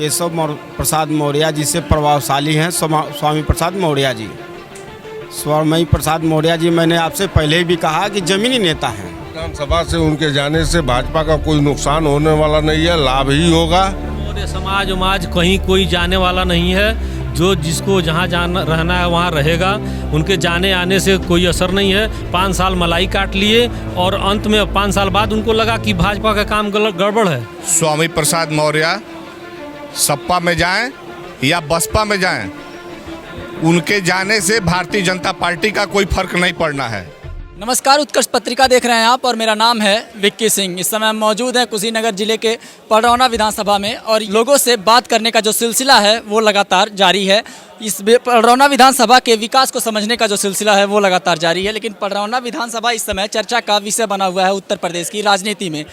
प्रसाद मौर्य जी से प्रभावशाली हैं स्वामी प्रसाद मौर्य जी। स्वामी प्रसाद मौर्य जी, मैंने आपसे पहले भी कहा कि जमीनी नेता हैं। विधानसभा से उनके जाने से भाजपा का कोई नुकसान होने वाला नहीं है, लाभ ही होगा। मौर्य समाज उमाज कहीं कोई जाने वाला नहीं है। जो जिसको जहाँ जाना रहना है वहाँ रहेगा। उनके जाने आने से कोई असर नहीं है। 5 साल मलाई काट लिए और अंत में 5 साल बाद उनको लगा कि भाजपा का काम गड़बड़ है। स्वामी प्रसाद मौर्य सपा में जाएं या बसपा में जाएं, उनके जाने से भारतीय जनता पार्टी का कोई फर्क नहीं पड़ना है। नमस्कार, उत्कर्ष पत्रिका देख रहे हैं आप और मेरा नाम है विक्की सिंह। इस समय हम मौजूद हैं कुशीनगर जिले के पडरौना विधानसभा में और लोगों से बात करने का जो सिलसिला है वो लगातार जारी है। इस पडरौना विधानसभा के विकास को समझने का जो सिलसिला है वो लगातार जारी है। लेकिन पडरौना विधानसभा इस समय चर्चा का विषय बना हुआ है उत्तर प्रदेश की राजनीति में।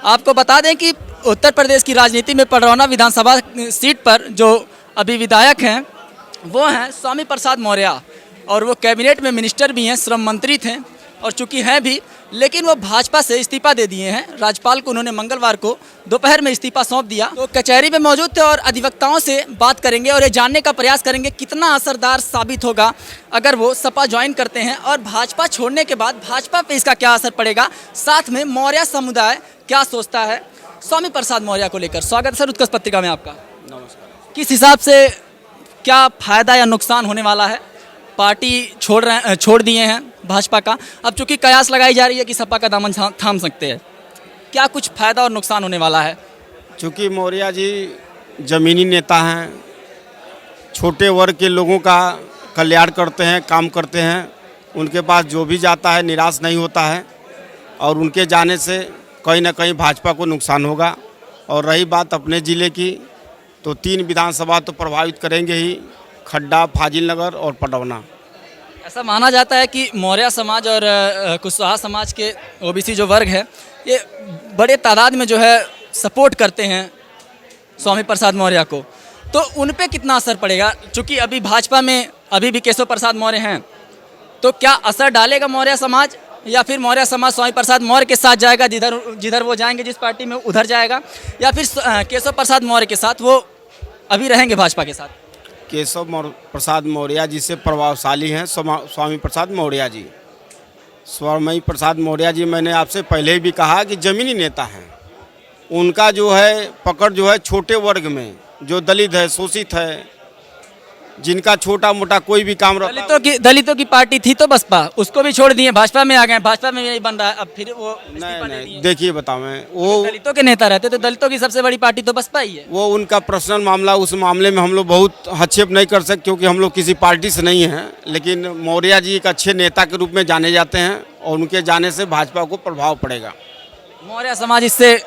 आपको बता दें कि उत्तर प्रदेश की राजनीति में पडरौना विधानसभा सीट पर जो अभी विधायक हैं वो हैं स्वामी प्रसाद मौर्य और वो कैबिनेट में मिनिस्टर भी हैं, श्रम मंत्री थे और चूंकि हैं भी, लेकिन वो भाजपा से इस्तीफा दे दिए हैं। राज्यपाल को उन्होंने मंगलवार को दोपहर में इस्तीफा सौंप दिया। तो कचहरी में मौजूद थे और अधिवक्ताओं से बात करेंगे और ये जानने का प्रयास करेंगे कितना असरदार साबित होगा अगर वो सपा ज्वाइन करते हैं और भाजपा छोड़ने के बाद भाजपा पे इसका क्या असर पड़ेगा। साथ में मौर्य समुदाय क्या सोचता है स्वामी प्रसाद मौर्य को लेकर। स्वागत सर उत्कर्ष पत्रिका में आपका। नमस्कार। किस हिसाब से क्या फायदा या नुकसान होने वाला है? पार्टी छोड़ दिए हैं भाजपा का, अब चूंकि कयास लगाई जा रही है कि सपा का दामन थाम सकते हैं, क्या कुछ फायदा और नुकसान होने वाला है? चूँकि मौर्य जी जमीनी नेता हैं, छोटे वर्ग के लोगों का कल्याण करते हैं, काम करते हैं, उनके पास जो भी जाता है निराश नहीं होता है और उनके जाने से कहीं ना कहीं भाजपा को नुकसान होगा। और रही बात अपने ज़िले की, तो 3 विधानसभा तो प्रभावित करेंगे ही, खड्डा, फाजिल नगर और पडरौना। ऐसा माना जाता है कि मौर्य समाज और कुशवाहा समाज के ओबीसी जो वर्ग है ये बड़े तादाद में जो है सपोर्ट करते हैं स्वामी प्रसाद मौर्य को, तो उन पे कितना असर पड़ेगा? चूँकि अभी भाजपा में अभी भी केशव प्रसाद मौर्य हैं, तो क्या असर डालेगा मौर्य समाज या फिर मौर्य समाज स्वामी प्रसाद मौर्य के साथ जाएगा, जिधर वो जाएंगे जिस पार्टी में उधर जाएगा, या फिर केशव प्रसाद मौर्य के साथ वो अभी रहेंगे भाजपा के साथ? प्रसाद मौर्य जी से प्रभावशाली हैं स्वामी प्रसाद मौर्य जी। स्वामी प्रसाद मौर्य जी, मैंने आपसे पहले भी कहा कि जमीनी नेता हैं। उनका जो है पकड़ जो है छोटे वर्ग में, जो दलित है, शोषित है, जिनका छोटा मोटा कोई भी काम रहता है। दलितों की पार्टी थी तो बसपा, उसको भी छोड़ दिए, भाजपा में आ गए, भाजपा में नहीं बन रहा है, अब फिर वो नहीं, देखिए बताओ, मैं वो दलितों के नेता रहते तो दलितों की सबसे बड़ी पार्टी तो बसपा ही है। वो उनका पर्सनल मामला, उस मामले में हम लोग बहुत हस्तक्षेप नहीं कर सकते क्योंकि हम लोग किसी पार्टी से नहीं हैं। लेकिन मौर्य जी एक अच्छे नेता के रूप में जाने जाते हैं और उनके जाने से भाजपा को प्रभाव पड़ेगा। मौर्य समाज इससे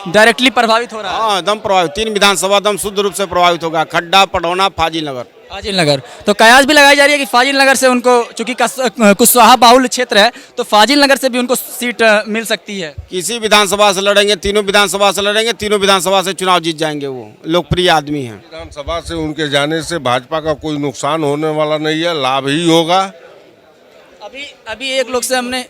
डायरेक्टली प्रभावित हो रहा है। हाँ, एकदम प्रभावित। 3 विधानसभा एकदम शुद्ध रूप से प्रभावित होगा, खड्डा, पडरौना, फाजिल नगर। तो कयास भी लगाई जा रही है कि फाजिल नगर से उनको, चूंकि कुशवाहा बाहुल क्षेत्र है, तो फाजिल नगर से भी उनको सीट मिल सकती है। किसी विधानसभा से लड़ेंगे, 3 विधानसभा से लड़ेंगे, 3 विधानसभा से चुनाव जीत जाएंगे। वो लोकप्रिय आदमी हैं। विधानसभा से उनके जाने से भाजपा का कोई नुकसान होने वाला नहीं है, लाभ ही होगा। अभी एक लोग से हमने,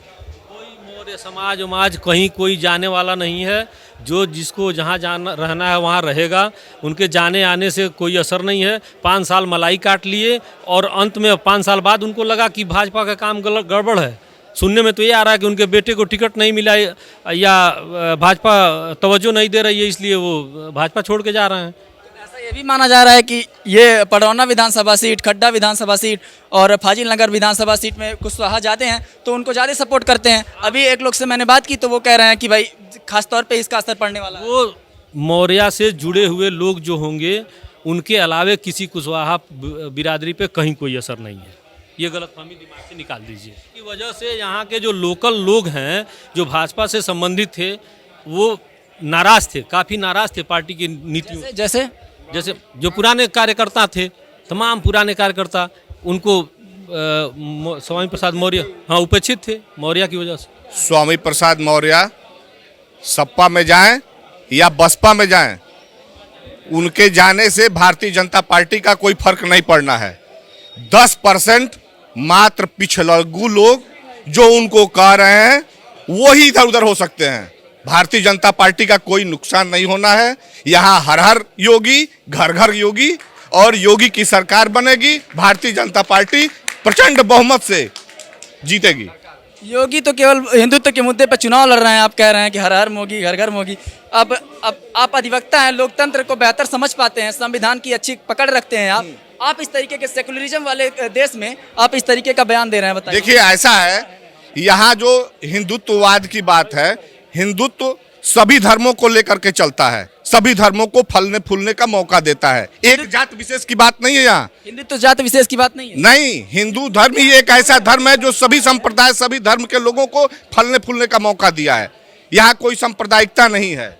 मौर्य समाज उमाज कहीं कोई जाने वाला नहीं है। जो जिसको जहाँ जाना रहना है वहाँ रहेगा। उनके जाने आने से कोई असर नहीं है। 5 साल मलाई काट लिए और अंत में 5 साल बाद उनको लगा कि भाजपा का काम गड़बड़ है। सुनने में तो ये आ रहा है कि उनके बेटे को टिकट नहीं मिला या भाजपा तवज्जो नहीं दे रही है, इसलिए वो भाजपा छोड़ के जा रहे हैं। ऐसा ये भी माना जा रहा है कि ये पडरौना विधानसभा सीट, खड्डा विधानसभा सीट और फाजिल नगर विधानसभा सीट में कुशवाहा जाते हैं तो उनको ज़्यादा सपोर्ट करते हैं। अभी एक लोग से मैंने बात की तो वो कह रहे हैं कि भाई खास तौर पे इसका असर पड़ने वाला है। वो मौर्य से जुड़े हुए लोग जो होंगे उनके अलावे किसी कुशवाहा बिरादरी पे कहीं कोई असर नहीं है। ये गलतफहमी दिमाग से निकाल दीजिए। की वजह से यहाँ के जो लोकल लोग हैं जो भाजपा से संबंधित थे वो नाराज थे, काफ़ी नाराज थे पार्टी की नीतियों। जैसे जो पुराने कार्यकर्ता थे, तमाम पुराने कार्यकर्ता, उनको स्वामी प्रसाद मौर्य उपेक्षित थे मौर्य की वजह से। स्वामी प्रसाद मौर्य सपा में जाएं या बसपा में जाएं, उनके जाने से भारतीय जनता पार्टी का कोई फर्क नहीं पड़ना है। 10% मात्र पिछड़ू लोग जो उनको कह रहे हैं वो ही इधर उधर हो सकते हैं। भारतीय जनता पार्टी का कोई नुकसान नहीं होना है। यहाँ हर हर योगी, घर घर योगी, और योगी की सरकार बनेगी। भारतीय जनता पार्टी प्रचंड बहुमत से जीतेगी। योगी तो केवल हिंदुत्व के मुद्दे पर चुनाव लड़ रहे हैं, आप कह रहे हैं कि हर हर मोगी, घर घर मोगी। अब आप अधिवक्ता हैं, लोकतंत्र को बेहतर समझ पाते हैं, संविधान की अच्छी पकड़ रखते हैं आप इस तरीके के सेकुलरिज्म वाले देश में आप इस तरीके का बयान दे रहे हैं, बताइए। देखिए, ऐसा है, यहाँ जो हिंदुत्ववाद की बात है, हिंदुत्व सभी धर्मों को लेकर के चलता है, सभी धर्मों को फलने फूलने का मौका देता है। एक जात विशेष की बात नहीं है यहाँ। हिंदुत्व जात विशेष की बात नहीं है। नहीं, हिंदू धर्म ही एक ऐसा धर्म है जो सभी संप्रदाय, सभी धर्म के लोगों को फलने फूलने का मौका दिया है। यहाँ कोई सांप्रदायिकता नहीं है।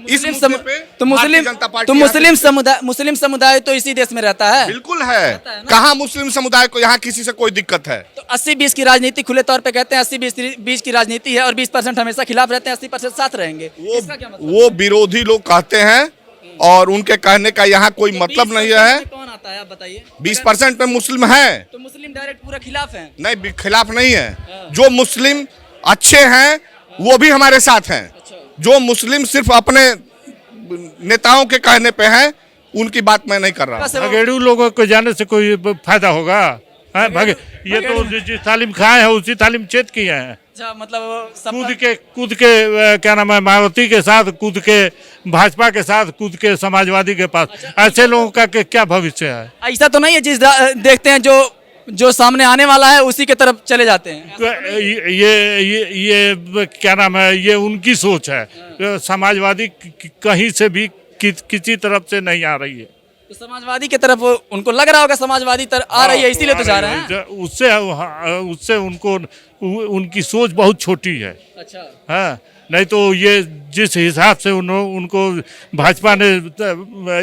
मुस्लिम समुदाय तो इसी देश में रहता है। बिल्कुल है। कहाँ मुस्लिम समुदाय को यहाँ किसी से कोई दिक्कत है? तो 80-20 की राजनीति खुले तौर पे कहते हैं, 80-20 की राजनीति है और 20% हमेशा खिलाफ रहते हैं, 80% साथ रहेंगे। इसका क्या मतलब? वो विरोधी लोग कहते हैं और उनके कहने का यहाँ कोई मतलब नहीं है। कौन आता है आप बताइए? 20% में मुस्लिम है, तो मुस्लिम डायरेक्ट पूरा खिलाफ है? नहीं, खिलाफ नहीं है। जो मुस्लिम अच्छे हैं वो भी हमारे साथ हैं। जो मुस्लिम सिर्फ अपने नेताओं के कहने पे हैं, उनकी बात मैं नहीं कर रहा। भगेड़ू लोगों को जाने से कोई फायदा होगा? ये तो जिस तालीम खाए हैं उसी तालीम चेत किए हैं। अच्छा, मतलब कूद के क्या नाम है, मायावती के साथ कूद के, भाजपा के साथ कूद के, समाजवादी के पास। ऐसे लोगों का क्या भविष्य है? ऐसा तो नहीं है जिस देखते हैं जो सामने आने वाला है उसी के तरफ चले जाते हैं। ये क्या नाम है, ये उनकी सोच है। समाजवादी कहीं से भी किसी तरफ से नहीं आ रही है। तो समाजवादी की तरफ उनको लग रहा होगा समाजवादी तरफ आ रही है, इसीलिए तो जा रहे हैं। उससे उनको उनकी सोच बहुत छोटी है। अच्छा, हाँ, नहीं तो ये जिस हिसाब से उनको भाजपा ने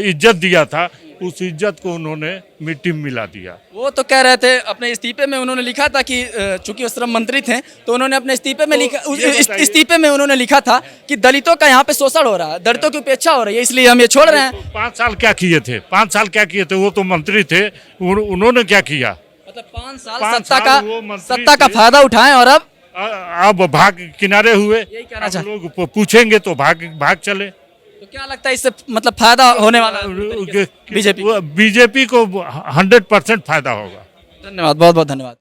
इज्जत दिया था, उस इज्जत को उन्होंने मिट्टी में मिला दिया। वो तो कह रहे थे अपने इस्तीफे में, उन्होंने लिखा था कि चूंकि वो श्रम मंत्री थे तो उन्होंने अपने इस्तीफे में इस्तीफे में उन्होंने लिखा था कि दलितों का यहाँ पे शोषण हो रहा है, दलितों की उपेक्षा हो रही है, इसलिए हम ये छोड़ रहे हैं। तो 5 साल क्या किए थे? 5 साल क्या किए थे? वो तो मंत्री थे, उन्होंने क्या किया? मतलब 5 साल सत्ता का फायदा उठाएं और अब भाग किनारे हुए। यही कहना चाहते लोग पूछेंगे तो भाग चले। तो क्या लगता है इससे मतलब फायदा होने वाला है बीजेपी को 100% फायदा होगा। धन्यवाद, बहुत बहुत धन्यवाद।